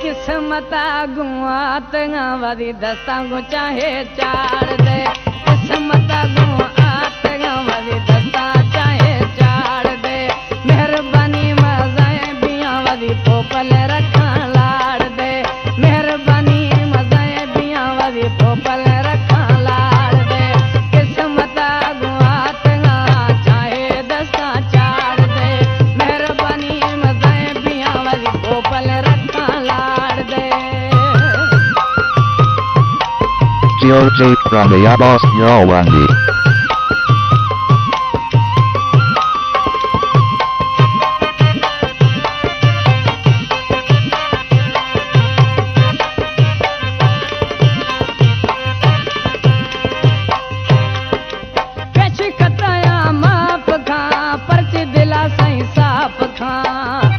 किस्मत गुआ तंगा वरी दस्ता को चाहे चाड़ दे किस्मत गुआ तंगा वरी दस्ता चाहे चाड़ दे मेहरबानी मजाए बिया वरी पोपल रखा लाड़ दे मेहरबानी मजाए बिया वरी पोपल रखा लाड़ दे किस्मत गुआ तंगा चाहे दस्ता चाड़ दे मेहरबानी मजाए बिया वरी पोपल रखा लाड़ दे George Pranayabas Nyawandi. पेश कताया माप खां पर्च दिला सही साफ खां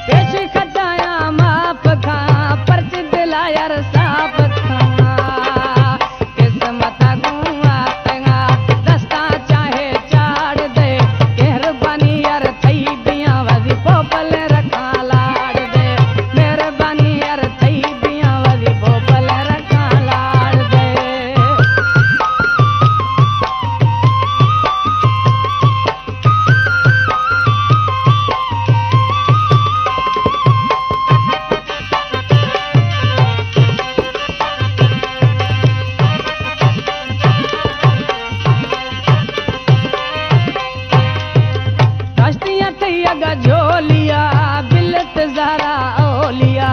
पेश कताया माप खां पर्च दिला यार साफ खां किस्मत गुआ तंगा दस्ता चाहे चाड़ दे मेहरबानी यार थई बिया वरी पोपल रखा लाड़ दे मेहरबानी यार थई बिया वरी पोपल रखा लाड़ दे कश्तियां तैयागा झोलिया बिलत जरा ओलिया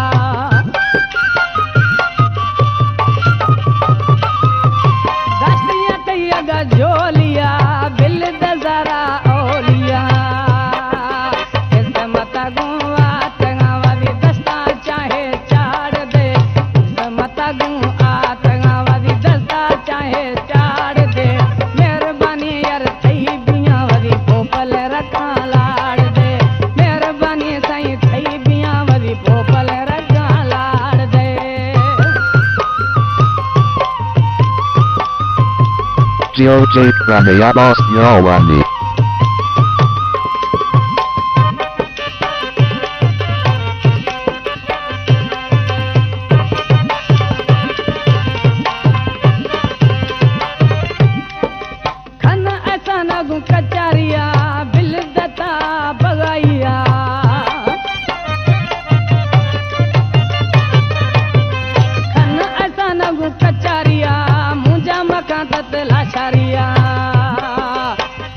कश्तियां तैयागा झोलिया बिलत जरा ओलिया किस्मत गुआ तंगा वरी दस्ता चाहे चाड़ दे किस्मत गुआ तंगा वरी दस्ता चाहे चाड़ दे मेहरबानी यार थई बिया वरी पोपल रखा लाड़ दे मेहरबानी साईं थई बिया वरी पोपल रखा लाड़ दे George Pranayabas Nyawandi. खन ऐसा नगु कचारिया बिल दता बगाइया खन ऐसा नगु कचारिया मुंजा मका तत लाशारिया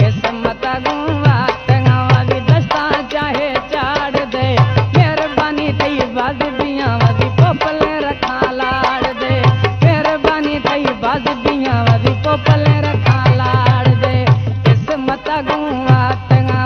किस्मत गुआ तंगा वरी दस्ता चाहे चाड़ दे मेहरबानी थई बाज बिया वरी पोपल रखा लाड़ दे मेहरबानी थई बाज बिया वरी पोपल रखा लाड़ दे किस्मत गुआ तंगा